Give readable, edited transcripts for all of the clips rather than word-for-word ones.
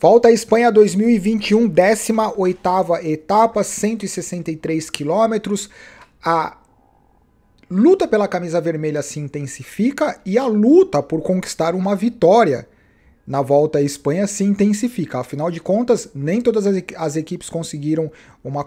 Volta à Espanha 2021, 18ª etapa, 163 quilômetros. A luta pela camisa vermelha se intensifica e a luta por conquistar uma vitória na Volta à Espanha se intensifica. Afinal de contas, nem todas as equipes conseguiram uma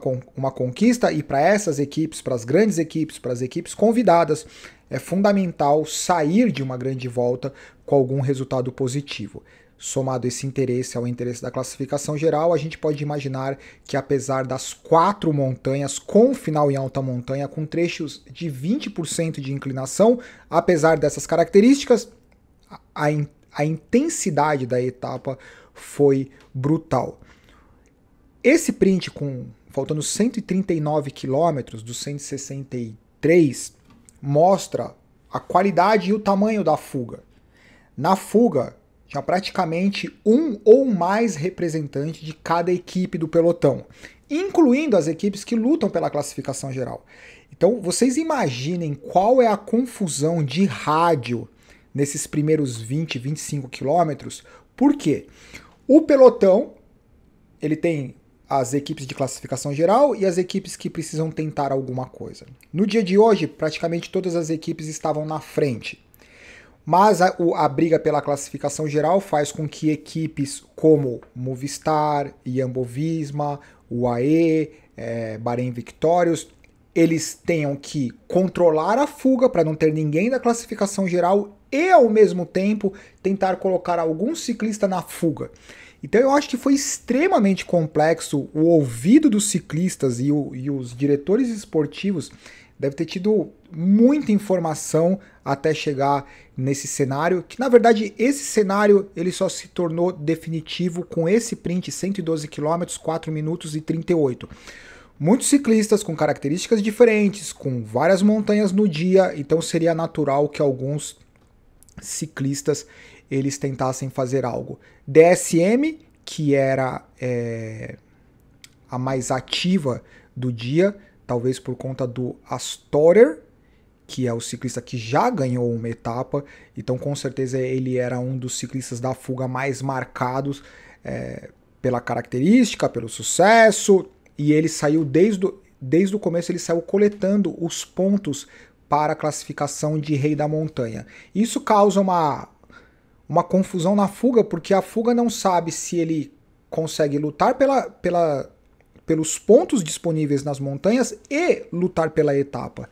conquista, e para essas equipes, para as grandes equipes, para as equipes convidadas, é fundamental sair de uma grande volta com algum resultado positivo. Somado esse interesse ao interesse da classificação geral, a gente pode imaginar que, apesar das 4 montanhas com final em alta montanha, com trechos de 20% de inclinação, apesar dessas características, a intensidade da etapa foi brutal. Esse print, faltando 139 quilômetros dos 163, mostra a qualidade e o tamanho da fuga. Na fuga, tinha praticamente um ou mais representante de cada equipe do pelotão, incluindo as equipes que lutam pela classificação geral. Então, vocês imaginem qual é a confusão de rádio nesses primeiros 20, 25 quilômetros. Por quê? O pelotão, ele tem as equipes de classificação geral e as equipes que precisam tentar alguma coisa. No dia de hoje, praticamente todas as equipes estavam na frente. Mas a briga pela classificação geral faz com que equipes como Movistar, Jumbo-Visma, UAE, Bahrein Victorious, eles tenham que controlar a fuga para não ter ninguém da classificação geral e, ao mesmo tempo, tentar colocar algum ciclista na fuga. Então eu acho que foi extremamente complexo. O ouvido dos ciclistas e os diretores esportivos deve ter tido muita informação até chegar nesse cenário, que na verdade esse cenário ele só se tornou definitivo com esse print, 112 km, 4 minutos e 38. Muitos ciclistas com características diferentes, com várias montanhas no dia, então seria natural que alguns ciclistas eles tentassem fazer algo. DSM, que era a mais ativa do dia, talvez por conta do Astorer, que é o ciclista que já ganhou uma etapa, então com certeza ele era um dos ciclistas da fuga mais marcados pela característica, pelo sucesso, e ele saiu desde o começo, ele saiu coletando os pontos para a classificação de Rei da Montanha. Isso causa uma confusão na fuga, porque a fuga não sabe se ele consegue lutar pelos pontos disponíveis nas montanhas e lutar pela etapa.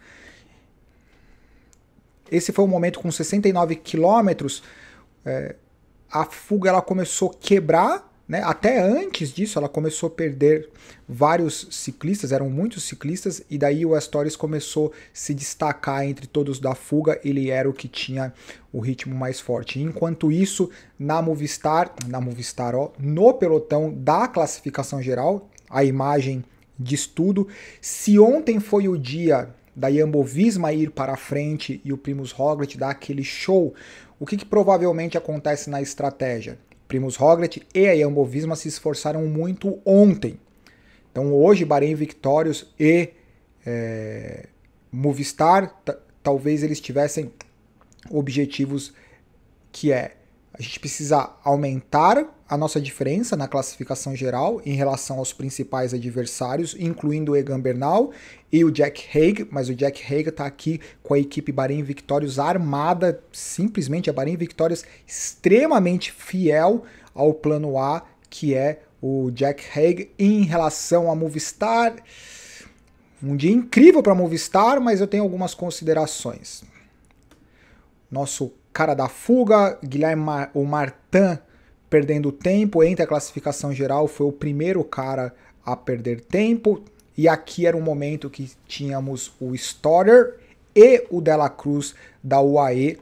Esse foi o momento com 69 quilômetros, a fuga ela começou a quebrar, né? Até antes disso ela começou a perder vários ciclistas, eram muitos ciclistas, e daí o Astores começou a se destacar entre todos da fuga, ele era o que tinha o ritmo mais forte. Enquanto isso, no pelotão da classificação geral, a imagem diz tudo. Se ontem foi o dia da Jumbo-Visma ir para a frente e o Primož Roglič dar aquele show, o que provavelmente acontece na estratégia? Primož Roglič e a Jumbo-Visma se esforçaram muito ontem. Então hoje Bahrein Victorious e Movistar, talvez eles tivessem objetivos que a gente precisa aumentar a nossa diferença na classificação geral em relação aos principais adversários, incluindo o Egan Bernal e o Jack Haig, mas o Jack Haig está aqui com a equipe Bahrein Victorious armada, simplesmente a Bahrein Victorious extremamente fiel ao plano A, que é o Jack Haig. Em relação a Movistar, um dia incrível para Movistar, mas eu tenho algumas considerações. Nosso cara da fuga, Guilherme Martin, perdendo tempo entre a classificação geral, foi o primeiro cara a perder tempo, e aqui era um momento que tínhamos o Storer e o Dela Cruz da UAE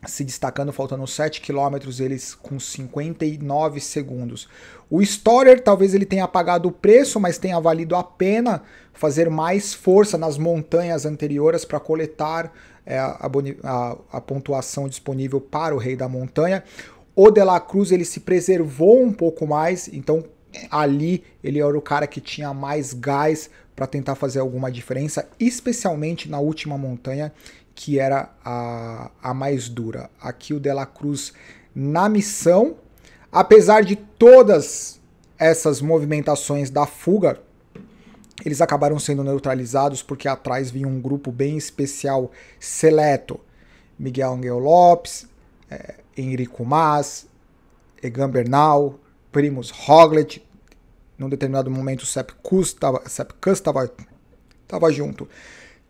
se destacando, faltando 7 km, eles com 59 segundos. O Storer talvez ele tenha pagado o preço, mas tenha valido a pena fazer mais força nas montanhas anteriores para coletar a pontuação disponível para o Rei da Montanha. O De La Cruz ele se preservou um pouco mais, então ali ele era o cara que tinha mais gás para tentar fazer alguma diferença, especialmente na última montanha, que era a mais dura. Aqui o De La Cruz na missão, Apesar de todas essas movimentações da fuga, eles acabaram sendo neutralizados porque atrás vinha um grupo bem especial, seleto. Miguel Angel Lopes, Enrico Mas, Egan Bernal, Primož Roglic, num determinado momento o Sepp Kuss estava junto.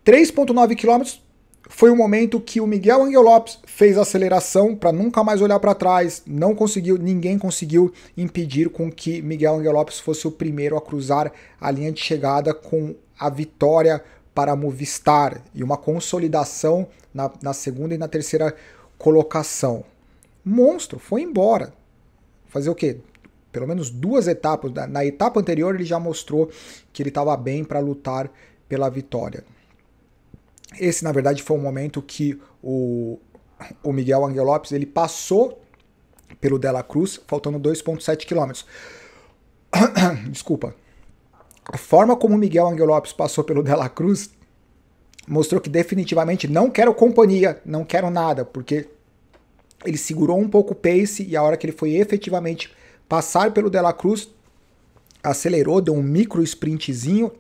3,9 km foi o momento que o Miguel Angel Lopes fez a aceleração para nunca mais olhar para trás. Ninguém conseguiu impedir com que Miguel Angel Lopes fosse o primeiro a cruzar a linha de chegada com a vitória para a Movistar e uma consolidação na segunda e na terceira colocação. Monstro, foi embora. Fazer o quê? Pelo menos 2 etapas. Na etapa anterior ele já mostrou que ele estava bem para lutar pela vitória. Esse, na verdade, foi o momento que o Miguel Angel Lopes ele passou pelo Dela Cruz, faltando 2,7 km. Desculpa. A forma como o Miguel Angel Lopes passou pelo Dela Cruz mostrou que definitivamente não quero companhia, não quero nada, porque ele segurou um pouco o pace e a hora que ele foi efetivamente passar pelo Dela Cruz, acelerou, deu um micro sprintzinho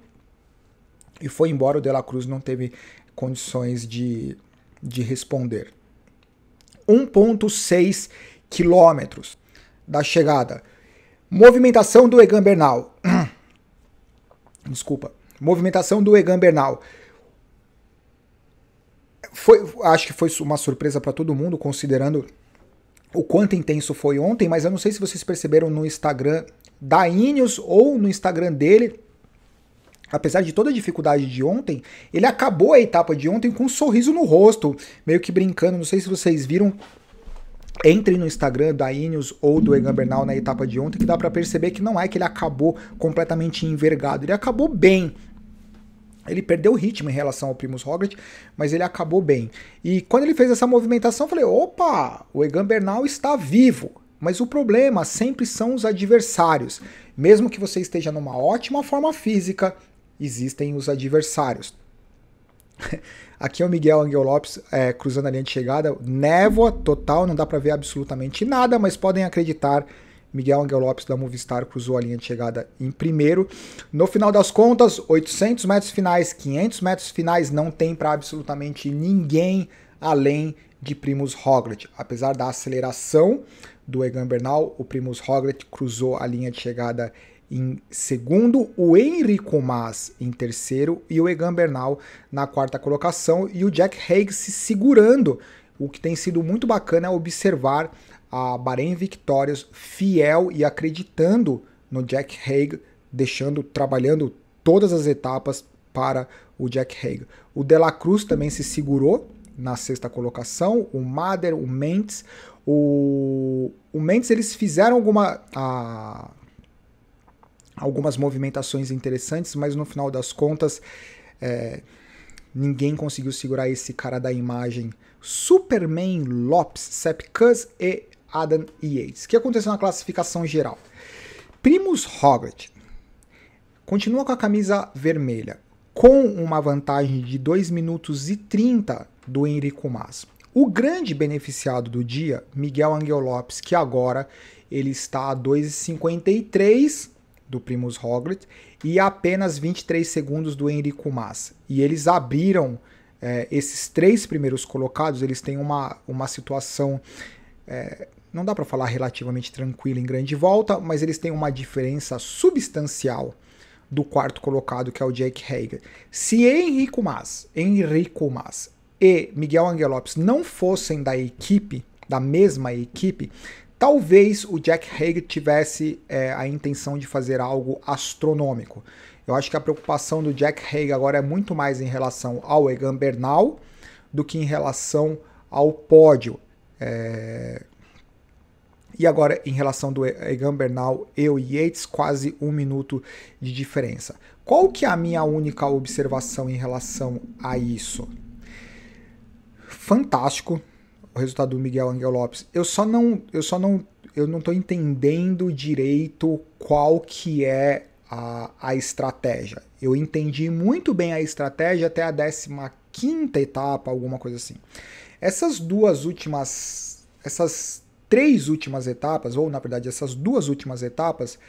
e foi embora. O Dela Cruz não teve condições de responder. 1,6 quilômetros da chegada. Movimentação do Egan Bernal. Desculpa. Movimentação do Egan Bernal. Acho que foi uma surpresa para todo mundo, considerando o quanto intenso foi ontem, mas eu não sei se vocês perceberam no Instagram da Ineos ou no Instagram dele, apesar de toda a dificuldade de ontem, ele acabou a etapa de ontem com um sorriso no rosto, meio que brincando. Não sei se vocês viram, entrem no Instagram da Ineos ou do Egan Bernal na etapa de ontem, que dá para perceber que não é que ele acabou completamente envergado, ele acabou bem. Ele perdeu o ritmo em relação ao Primož Roglic, mas ele acabou bem. E quando ele fez essa movimentação, eu falei, opa, o Egan Bernal está vivo. Mas o problema sempre são os adversários. Mesmo que você esteja numa ótima forma física, existem os adversários. Aqui é o Miguel Angel Lopes cruzando a linha de chegada, névoa total, não dá para ver absolutamente nada, mas podem acreditar, Miguel Angel Lopes da Movistar cruzou a linha de chegada em primeiro. No final das contas, 800 metros finais, 500 metros finais, não tem para absolutamente ninguém além de Primož Roglic. Apesar da aceleração do Egan Bernal, o Primož Roglic cruzou a linha de chegada em segundo, o Enrico Mas em terceiro e o Egan Bernal na quarta colocação, e o Jack Haig se segurando. O que tem sido muito bacana é observar a Bahrein Victorious fiel e acreditando no Jack Haig, trabalhando todas as etapas para o Jack Haig. O Dela Cruz também se segurou na sexta colocação, o Mader, o Mentz. O Mentz, eles fizeram algumas movimentações interessantes, mas no final das contas ninguém conseguiu segurar esse cara da imagem. Superman Lopes, Sepp Kuss e Adam Yates. O que aconteceu na classificação geral? Primož Roglic continua com a camisa vermelha, com uma vantagem de 2 minutos e 30 do Enrico Mas. O grande beneficiado do dia, Miguel Angel Lopes, que agora ele está a 2,53 do Primož Roglic e apenas 23 segundos do Enrico Mas. E eles abriram, esses 3 primeiros colocados, eles têm uma situação, não dá para falar relativamente tranquila em grande volta, mas eles têm uma diferença substancial do quarto colocado, que é o Jack Haig. Se Enrico Mas e Miguel Angel Lopes não fossem da mesma equipe, talvez o Jack Haig tivesse a intenção de fazer algo astronômico. Eu acho que a preocupação do Jack Haig agora é muito mais em relação ao Egan Bernal do que em relação ao pódio. E agora, em relação do Egan Bernal e o Yates, quase 1 minuto de diferença. Qual que é a minha única observação em relação a isso? Fantástico o resultado do Miguel Angel Lopes. Eu não estou entendendo direito qual que é a estratégia. Eu entendi muito bem a estratégia até a 15ª etapa, alguma coisa assim. Essas três últimas etapas, ou na verdade essas duas últimas etapas,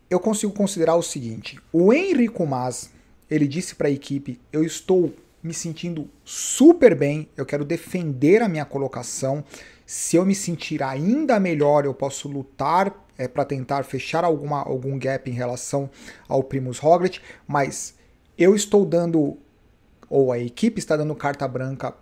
eu consigo considerar o seguinte: o Enrico Mas, ele disse para a equipe, eu estou me sentindo super bem, eu quero defender a minha colocação, se eu me sentir ainda melhor, eu posso lutar para tentar fechar algum gap em relação ao Primož Roglič, mas eu estou dando, ou a equipe está dando carta branca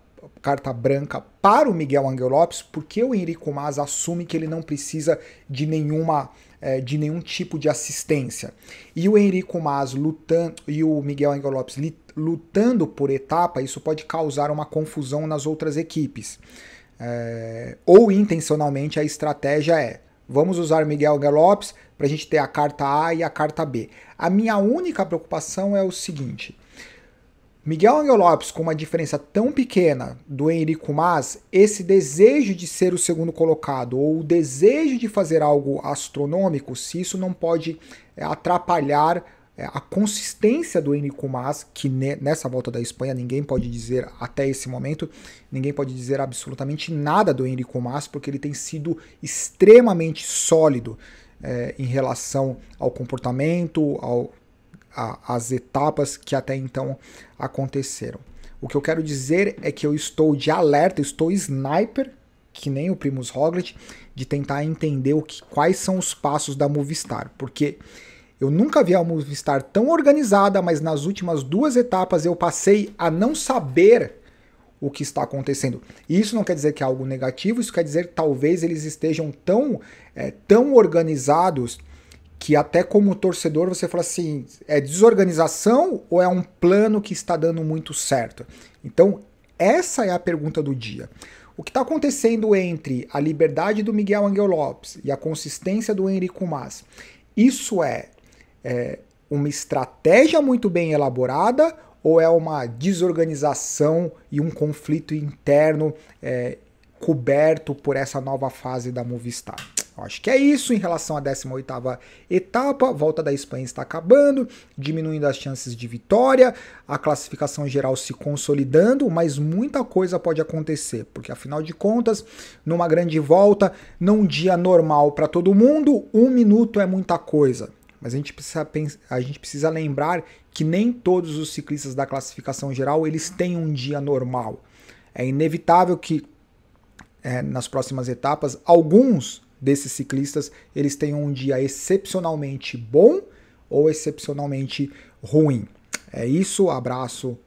para o Miguel Ángel Lopes, porque o Enrico Mas assume que ele não precisa de nenhum tipo de assistência. E o Enrico Mas lutando e o Miguel Ángel Lopes lutando por etapa, isso pode causar uma confusão nas outras equipes. Ou intencionalmente a estratégia é: vamos usar Miguel Ángel Lopes para a gente ter a carta A e a carta B. A minha única preocupação é o seguinte: Miguel Ángel Lopes, com uma diferença tão pequena do Enrico Mas, esse desejo de ser o segundo colocado ou o desejo de fazer algo astronômico, se isso não pode atrapalhar a consistência do Enrico Mas, que nessa volta da Espanha ninguém pode dizer, até esse momento, ninguém pode dizer absolutamente nada do Enrico Mas, porque ele tem sido extremamente sólido em relação ao comportamento, as etapas que até então aconteceram. O que eu quero dizer é que eu estou de alerta, eu estou sniper, que nem o Primož Roglič, de tentar entender quais são os passos da Movistar, porque eu nunca vi a Movistar tão organizada, mas nas últimas duas etapas eu passei a não saber o que está acontecendo. E isso não quer dizer que é algo negativo, isso quer dizer que talvez eles estejam tão organizados que até como torcedor você fala assim, é desorganização ou é um plano que está dando muito certo? Então, essa é a pergunta do dia. O que está acontecendo entre a liberdade do Miguel Ángel Lopes e a consistência do Enrico Mas, isso é uma estratégia muito bem elaborada ou é uma desorganização e um conflito interno coberto por essa nova fase da Movistar? Eu acho que é isso em relação à 18ª etapa. A volta da Espanha está acabando, diminuindo as chances de vitória, a classificação geral se consolidando, mas muita coisa pode acontecer, porque afinal de contas, numa grande volta, num dia normal para todo mundo, 1 minuto é muita coisa. Mas a gente precisa lembrar que nem todos os ciclistas da classificação geral eles têm um dia normal. É inevitável que nas próximas etapas, alguns desses ciclistas, eles tenham um dia excepcionalmente bom ou excepcionalmente ruim. É isso, abraço